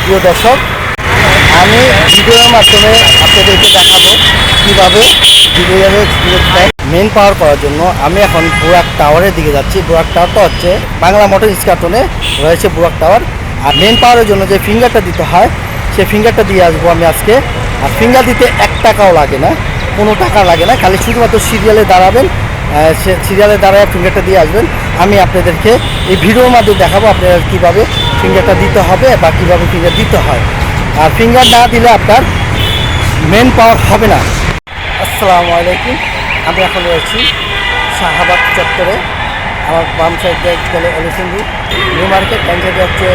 প্রিয় দর্শক, আমি ভিডিওর মাধ্যমে আপনাদেরকে দেখাবো কীভাবে ভিডিওতে মেন পাওয়ার করার জন্য আমি এখন বুরাক টাওয়ারের দিকে যাচ্ছি। বুরাক টাওয়ারটা হচ্ছে বাংলা মোটর ইস্কাটনে রয়েছে বুরাক টাওয়ার। আর মেন পাওয়ারের জন্য যে ফিঙ্গারটা দিতে হয় সেই ফিঙ্গারটা দিয়ে আসবো আমি আজকে। আর ফিঙ্গার দিতে 1 টাকাও লাগে না, কোনো টাকা লাগে না, খালি শুধুমাত্র সিরিয়ালে দাঁড়াবেন, সে সিরিয়ালে দাঁড়ায় ফিঙ্গারটা দিয়ে আসবেন। আমি আপনাদেরকে এই ভিডিওর মাধ্যমে দেখাবো আপনারা কীভাবে ফিঙ্গারটা দিতে হবে বা কীভাবে ফিঙ্গার দিতে হয়। আর ফিঙ্গার না দিলে আপনার মেন পাওয়ার হবে না। আসসালামু আলাইকুম, আমি এখন রয়েছি শাহবাগ চত্বরে। আমার বাম সাইডে গেলে এলিফেন্ট রোড নিউ মার্কেট, ডান সাইডে হচ্ছে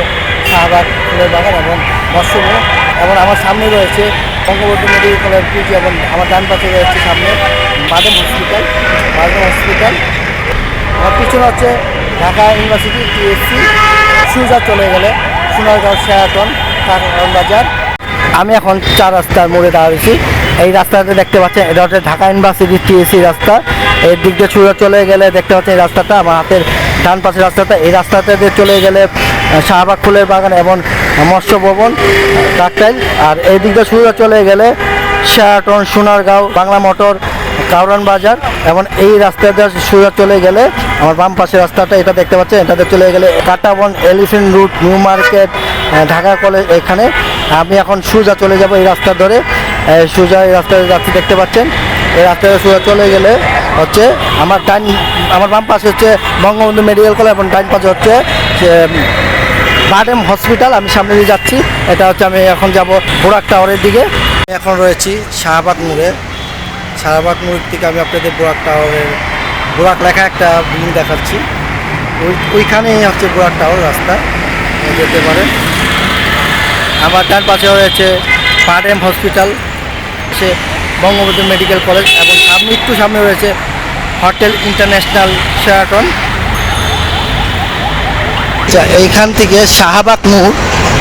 শাহবাগ ফুলের বাগান এবং মৎস্যভূমি, এবং আমার সামনে রয়েছে বঙ্গবন্ধু মেডিকেল কলেজ পিজি, এবং আমার ডান পাশে রয়েছে সামনে বাদেম হসপিটাল। আমার পিছনে হচ্ছে ঢাকা ইউনিভার্সিটি টিএসসি। সোজা চলে গেলে সোনারগাঁও শেরাটন কারণ বাজার। আমি এখন 4 রাস্তার মোড়ে দাঁড়িয়েছি। এই রাস্তাটা দেখতে পাচ্ছেন, এটা হচ্ছে ঢাকা ইউনিভার্সিটি টিএসসি রাস্তা। এর দিক দিয়ে সোজা চলে গেলে দেখতে পাচ্ছেন এই রাস্তাটা আমার হাতের ডান পাশের রাস্তাটা। এই রাস্তাতে চলে গেলে শাহবাগ ফুলের বাগান এবং মৎস্য ভবন টাকটাইল। আর এই দিক দিয়ে সোজা চলে গেলে শেরাটন, সোনারগাঁও, বাংলা মোটর, কারওয়ান বাজার। এবং এই রাস্তাটা সোজা চলে গেলে আমার বাম পাশের রাস্তাটা এটা দেখতে পাচ্ছেন, এটাতে চলে গেলে Katabon, elephant road, new market, Dhaka college. এখানে আমি এখন সোজা চলে যাব এই রাস্তা ধরে। সোজা এই রাস্তায় যাচ্ছি দেখতে পাচ্ছেন। এই রাস্তায় সোজা চলে গেলে হচ্ছে আমার বাম পাশে হচ্ছে বঙ্গবন্ধু মেডিকেল কলেজ এবং ডান পাশে হচ্ছে বাদেম হসপিটাল। আমি সামনে দিয়ে যাচ্ছি, এটা হচ্ছে আমি এখন যাব বুরাক টাওয়ারের দিকে। এখন রয়েছি শাহবাগ মোড়ে। শাহবাগ মোড় থেকে আমি আপনাদের বুরাক টাওয়ারের বুরাক লেখা একটা বিল্ডিং দেখাচ্ছি। ওইখানেই হচ্ছে বুরাক টাওয়ার রাস্তা, যেতে পারেন। আমার ডান পাশে রয়েছে বাদেম হসপিটাল, সে বঙ্গবন্ধু মেডিকেল কলেজ, এবং একটু সামনে রয়েছে হোটেল ইন্টারন্যাশনাল শেরাটন। এইখান থেকে শাহবাগ মোড়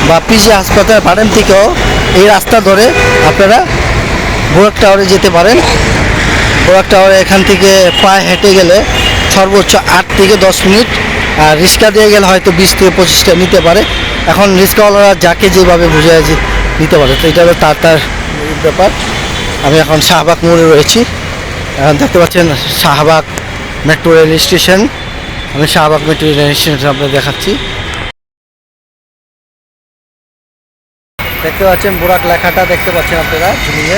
বা পিজি হাসপাতাল বাদেম থেকেও এই রাস্তা ধরে আপনারা বুরাক টাওয়ারে যেতে পারেন। বুরাক টাওয়ারে এখান থেকে পায়ে হেঁটে গেলে সর্বোচ্চ 8 থেকে 10 মিনিট, আর রিক্সা দিয়ে গেলে হয়তো 20 থেকে 25টা নিতে পারে। এখন রিক্সাওয়ালারা যাকে যেভাবে বুঝায় নিতে পারে, তো এটা হলো তার ব্যাপার। আমি এখন শাহবাগ মোড়ে রয়েছি। এখন দেখতে পাচ্ছেন শাহবাগ মেট্রো রেল স্টেশন। আমি শাহবাগ মেট্রো রেল স্টেশন আপনাদের দেখাচ্ছি। দেখতে পাচ্ছেন বুরাক লেখাটা দেখতে পাচ্ছেন আপনারা ঝুলিয়ে।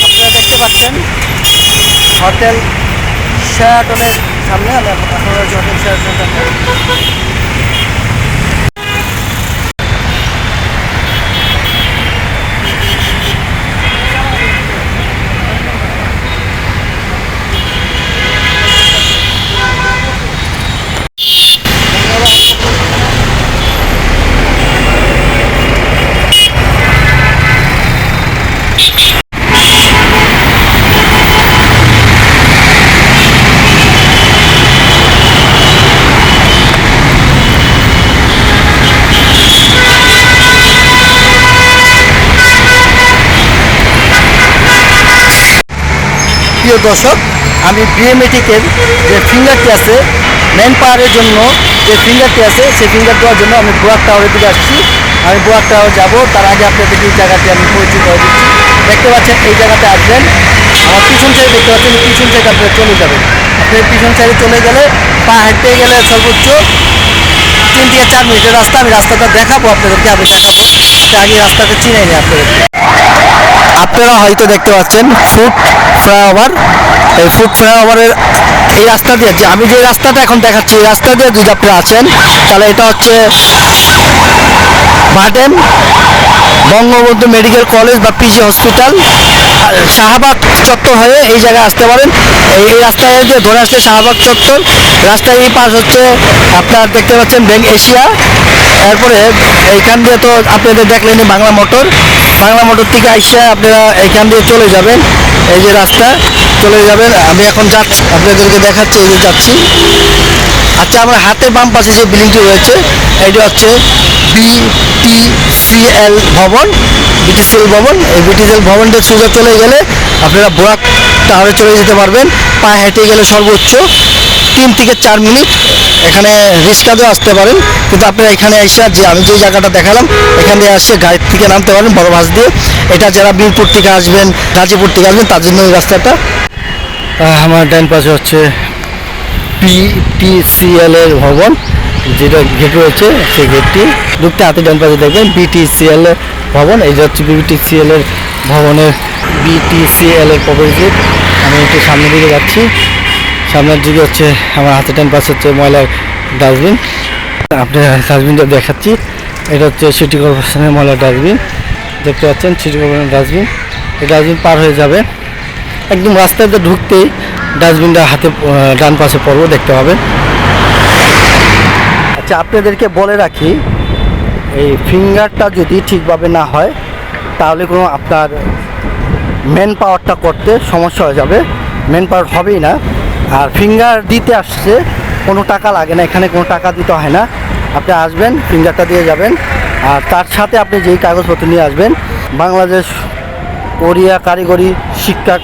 আপনারা দেখতে পাচ্ছেন হোটেল শেরাটনের সামনে। আমি এখন রয়েছে হোটেল শেরাটনের সামনে। প্রিয় দর্শক, আমি বিএমএটিকের যে ফিঙ্গারটি আছে মেন পাওয়ারের জন্য, যে ফিঙ্গারটি আছে সেই ফিঙ্গার দেওয়ার জন্য আমি বুরাক টাওয়ারের দিকে আসছি। আমি বুরাক টাওয়ার যাব, তার আগে আপনাদেরকে এই জায়গাটি আমি পরিচিত করে দিচ্ছি। দেখতে পাচ্ছেন এই জায়গাতে আসবেন, আমার পিছন সাইডে দেখতে পাচ্ছেন, পিছন সাইডে আপনারা চলে যাবেন। আপনার পিছন সাইডে চলে গেলে পা হেঁটে গেলে সর্বোচ্চ 3 থেকে 4 মিনিটের রাস্তা। আমি রাস্তাটা দেখাবো আপনাদেরকে, আমি দেখাবো আগে রাস্তাটা চিনে নিই আপনাদেরকে। আপনারা হয়তো দেখতে পাচ্ছেন ফুট ফ্লাইওভার। এই ফুট ফ্লাইওভারের এই রাস্তা দিয়ে, যে আমি যে রাস্তাটা এখন দেখাচ্ছি এই রাস্তা দিয়ে যদি আপনারা আছেন, তাহলে এটা হচ্ছে বাদেম বঙ্গবন্ধু মেডিকেল কলেজ বা পিজি হসপিটাল, শাহবাগ চত্বর হয়ে এই জায়গায় আসতে পারেন। এই রাস্তায় দিয়ে ধরে আসলে শাহবাগ চত্বর, রাস্তায় এই পাশ হচ্ছে আপনার দেখতে পাচ্ছেন ব্যাংক এশিয়া। এরপরে এইখান দিয়ে তো আপনাদের দেখলেনই বাংলা মোটর থেকে আইসা আপনারা এইখান দিয়ে চলে যাবেন। এই যে রাস্তা চলে যাবেন, আমি এখন যাচ্ছি আপনাদেরকে দেখাচ্ছি, এই যে যাচ্ছি। আচ্ছা, আমার হাতের বাম পাশে যে বিল্ডিংটি রয়েছে এটি হচ্ছে বিটিসিএল ভবন। বিটিসিএল ভবন, এই বিটিসিএল ভবনটা সোজা চলে গেলে আপনারা বোরাক টাওয়ারে চলে যেতে পারবেন। পায়ে হেঁটে গেলে সর্বোচ্চ 3 থেকে 4 মিনিট। এখানে রিক্সাতেও আসতে পারেন, কিন্তু আপনারা এখানে এসে যে আমি যে জায়গাটা দেখালাম এখান দিয়ে আসে গাড়ির থেকে নামতে পারেন বড় বাস দিয়ে। এটা যারা মিরপুর থেকে আসবেন, গাজীপুর থেকে আসবেন তার জন্য এই রাস্তাটা। আমার ডান পাশে হচ্ছে বিটিসিএল এর ভবন, যেটা গেট রয়েছে সেই গেটটি ঢুকতে হাতে ডান পাশে দেখবেন বিটিসিএল এর ভবন। এই যে হচ্ছে বিটিসিএল এর ভবনের বিটিসিএল এর প্রবেশ গেট। আমি একটু সামনের দিকে যাচ্ছি, সামনের দিকে হচ্ছে আমার হাতে ডান পাশে হচ্ছে ময়লার ডাস্টবিন। আপনার ডাস্টবিনটা দেখাচ্ছি, এটা হচ্ছে সিটি কর্পোরেশনের ময়লার ডাস্টবিন, দেখতে পাচ্ছেন সিটি কর্পোরেশনের ডাস্টবিন। এই ডাস্টবিন পার হয়ে যাবে, একদম রাস্তাতে ঢুকতেই ডাস্টবিনটা হাতে ডান পাশে পড়বো, দেখতে পাবেন। আচ্ছা, আপনাদেরকে বলে রাখি, এই ফিঙ্গারটা যদি ঠিকভাবে না হয় তাহলে কোনো আপনার মেন পাওয়ারটা করতে সমস্যা হয়ে যাবে, মেন পাওয়ার হবেই না। আর ফিঙ্গার দিতে আসছে কোনো টাকা লাগে না, এখানে কোনো টাকা দিতে হয় না। আপনি আসবেন, ফিঙ্গারটা দিয়ে যাবেন, আর তার সাথে আপনি যেই কাগজপত্র নিয়ে আসবেন, বাংলাদেশ কোরিয়া কারিগরি শিক্ষা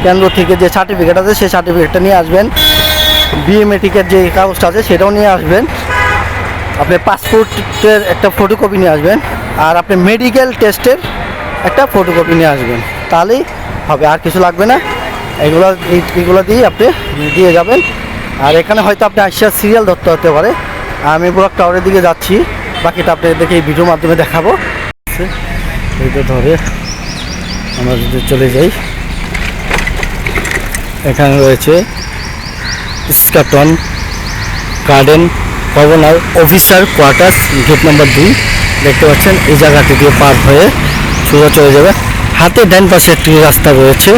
কেন্দ্র থেকে যে সার্টিফিকেট আছে সেই সার্টিফিকেটটা নিয়ে আসবেন। বিএমএটিকের যে কাগজটা আছে সেটাও নিয়ে আসবেন। আপনি পাসপোর্টের একটা ফটোকপি নিয়ে আসবেন, আর আপনি মেডিকেল টেস্টের একটা ফটোকপি নিয়ে আসবেন, তাহলেই হবে, আর কিছু লাগবে না। এইগুলো দিয়ে আপনি দিয়ে যাবেন। আর এখানে হয়তো আপনি আসিয়া সিরিয়াল ধরতে হতে পারে। আমি বোরাক টাওয়ারের দিকে যাচ্ছি, বাকিটা আপনাদেরকে এই ভিডিওর মাধ্যমে দেখাবো। এইটা ধরে আমরা যদি চলে যাই, এখানে রয়েছে স্কাটন garden governor officer quarters, gate number 2 দেখতে পাচ্ছেন। এই জায়গাটি দিয়ে পার হয়ে সোজা চলে যাবে। হাতে ডান পাশে একটি রাস্তা রয়েছে,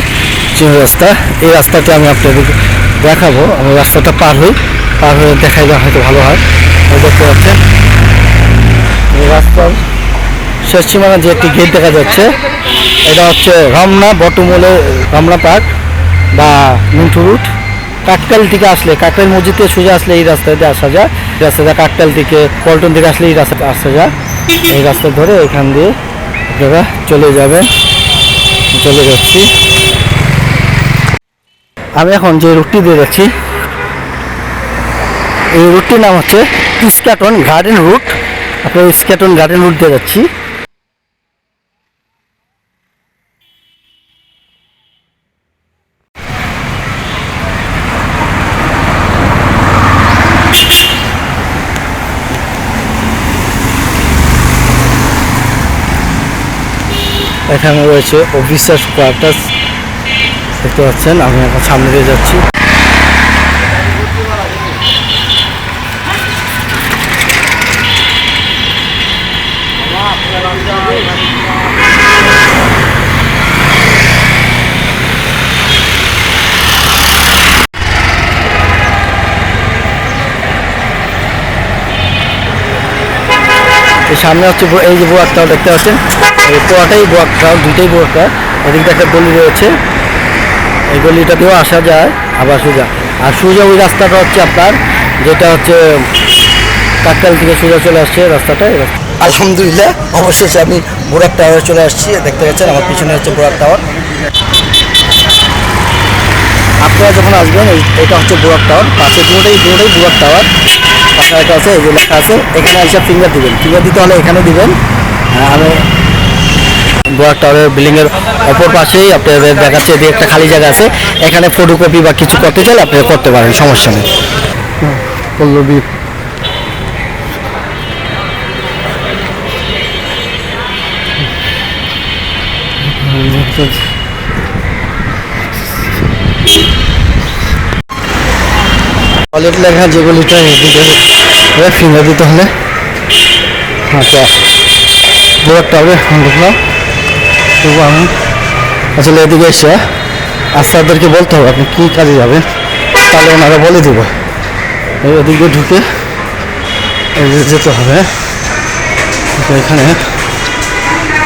চিন রাস্তা। এই রাস্তাটি আমি আপনাদেরকে দেখাবো। আমি রাস্তাটা পার হয়ে দেখাইলে হয়তো ভালো হয়। দেখতে পাচ্ছেন এই রাস্তার শেষ সীমানা যে একটি গেট দেখা যাচ্ছে, এটা হচ্ছে রমনা বটমূলে রমনা পার্ক বা মিন্টু রুট। কাকতাল থেকে আসলে, কাকতাল মসজিদ থেকে সোজা আসলে এই রাস্তাতে আসা যায়। রাস্তাটা কাকতাল থেকে পল্টন থেকে আসলে এই রাস্তাতে আসা যায়। এই রাস্তা ধরে এখান দিয়ে আপনারা চলে যাবেন। চলে যাচ্ছি আমি এখন যে রুটটি দিয়ে যাচ্ছি, এই রুটটির নাম হচ্ছে স্কাটন গার্ডেন রুট। আপনার স্কাটন গার্ডেন রুট দিয়ে যাচ্ছি। এখানে রয়েছে অফিসার্স কোয়ার্টার্স, দেখতে পাচ্ছেন। আমি এখন সামনে দিয়ে যাচ্ছি। সামনে হচ্ছে এই যে বোরাক টাওয়ার দেখতে পাচ্ছেন, এই পোয়াটাই বোরাক টাওয়ার, দুইটাই বোরাক টাওয়ার। এদিকে একটা গলি রয়েছে, এই গলিটা দিয়েও আসা যায় আবার সোজা। আর সোজা ওই রাস্তাটা হচ্ছে আপনার, যেটা হচ্ছে কাকতাল থেকে সোজা চলে আসছে রাস্তাটা। আলহামদুলিল্লাহ, অবশেষে আমি বোরাক টাওয়ারে চলে আসছি। দেখতে পাচ্ছেন আমার পিছনে হচ্ছে বোরাক টাওয়ার। আপনারা যখন আসবেন, এটা হচ্ছে বোরাক টাওয়ার, পাশে দুটোই বোরাক টাওয়ার। পাশে একটা আছে, এই যে লেখা আছে, এখানে এসে ফিঙ্গার দিবেন। ফিঙ্গার দিতে হলে এখানে দিবেন। আমি বোরাক টাওয়ারের বিল্ডিংয়ের অপর পাশেই আপনাদের দেখাচ্ছে, এদিকে একটা খালি জায়গা আছে, এখানে ফটোকপি বা কিছু করতে চাইলে আপনারা করতে পারেন, সমস্যা নেই। পল্লবী টয়লেট লেখা যেগুলিটা এদিকে ফিঙ্গার দিতে হলে। আচ্ছা, বোরাক টাওয়ারে ঢুকলাম। তবু আমি আসলে এদিকে এসে আস্তাদেরকে বলতে হবে আপনি কী কাজে যাবেন, তাহলে ওনারা বলে দেবো। এদিকে ঢুকে যেতে হবে। এখানে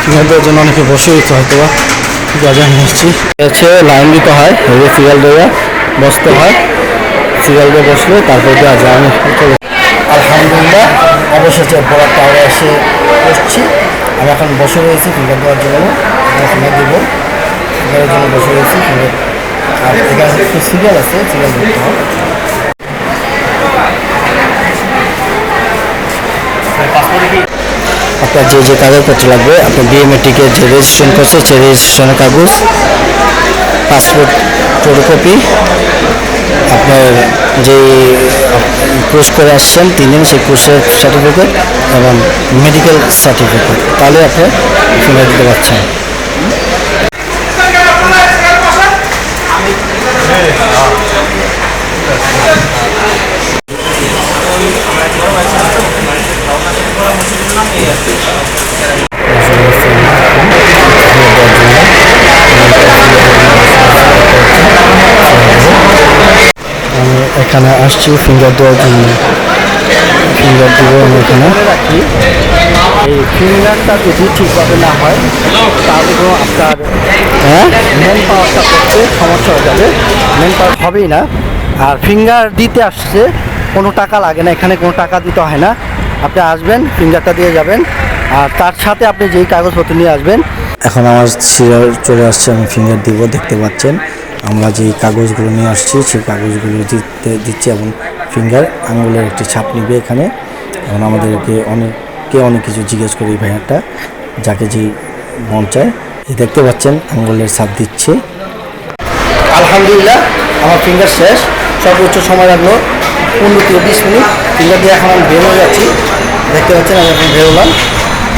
ফিঙ্গার দেওয়ার জন্য অনেকে বসে দিতে হয়তো বা বাজার নিচ্ছি হচ্ছে লাইন দিতে হয়, এই সিরিয়াল দিয়ে বসতে হয়। সিরিয়াল দিয়ে বসলে তারপর দেওয়া যায়। আমি আলহামদুলিল্লাহ অবশেষে বড় টাওয়ারে এসে বসছি। আমি এখন বসে রয়েছি ফিঙ্গার দেওয়ার জন্য, ফিঙ্গার দিব ফিঙ্গারের জন্য বসে রয়েছি ফিঙ্গার। আর এখানে একটু সিরিয়াল আছে, সিরিয়াল ধরতে হয়। আপনার যে যে কাগজপত্র লাগবে, আপনার বিএমএ টিকিট যে রেজিস্ট্রেশন করছে সেই রেজিস্ট্রেশনের কাগজ, পাসপোর্ট ফটোকপি, আপনার যে কোর্স করে আসছেন 3 দিন সেই কোর্সের সার্টিফিকেট এবং মেডিকেল সার্টিফিকেট, তাহলে আপনি ফিঙ্গার দিতে পারছেন। আমি এখানে আসছি ফিঙ্গার দেওয়ার জন্য, ফিঙ্গার দিব আমি এখানে রাখি। এই ফিঙ্গারটা যদি ঠিকভাবে না হয় তাহলে আপনার মেন পাওয়ারটা করতে সমস্যা হয়ে যাবে, মেন পাওয়ার হবেই না। আর ফিঙ্গার দিতে আসছে কোনো টাকা লাগে না, এখানে কোনো টাকা দিতে হয় না। আপনি আসবেন, ফিঙ্গারটা দিয়ে যাবেন, আর তার সাথে আপনি যেই কাগজপত্র নিয়ে আসবেন। এখন আমার সিরিয়াল চলে আসছে, আমি ফিঙ্গার দিব। দেখতে পাচ্ছেন আমরা যেই কাগজগুলো নিয়ে আসছি সেই কাগজগুলো দিচ্ছি এবং ফিঙ্গার আঙুলের একটি ছাপ নিবে এখানে। এখন আমাদেরকে অনেক কিছু জিজ্ঞেস করে এই ভাইয়াটা, যাকে যেই মন চায়। দেখতে পাচ্ছেন আঙুলের ছাপ দিচ্ছে। আলহামদুলিল্লাহ আমার ফিঙ্গার শেষ, সর্বোচ্চ সময় লাগলো 15 থেকে 20 মিনিট। ফিঙ্গার দিয়ে এখন আমি বের হয়ে যাচ্ছি। দেখতে পাচ্ছেন আমি এখন বেরোলাম।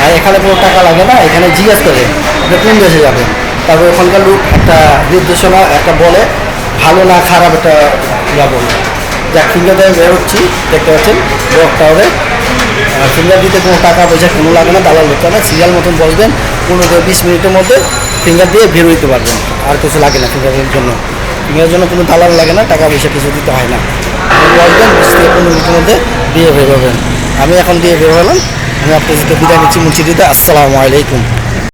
আর এখানে কোনো টাকা লাগে না, এখানে জিজ্ঞেস করে আপনি কোন দেশে যাবেন, তারপর ওখানকার লোক একটা নির্দেশনা একটা বলে, ভালো না খারাপ একটা ইয়া বলে। যাক, ফিঙ্গার দিয়ে বেরোচ্ছি, দেখতে পাচ্ছেন ব্লক টাওয়ারে। ফিঙ্গার দিতে কোনো টাকা পয়সা কোনো লাগে না, দালাল হচ্ছে না। সিরিয়াল মতন বসবেন, 15 থেকে 20 মিনিটের মধ্যে ফিঙ্গার দিয়ে বের হইতে পারবেন। আর কিছু লাগে না ফিঙ্গারের জন্য, ফিঙ্গারের জন্য কোনো দালাল লাগে না, টাকা পয়সা কিছু দিতে হয় না। বসবেন, 20 থেকে 15 মিনিটের মধ্যে দিয়ে বের হবেন। আমি এখন দিয়ে বের হলাম। আমি আপনার সাথে বিদায় নিচ্ছি মুন্সিদিতে। আসসালামু আলাইকুম।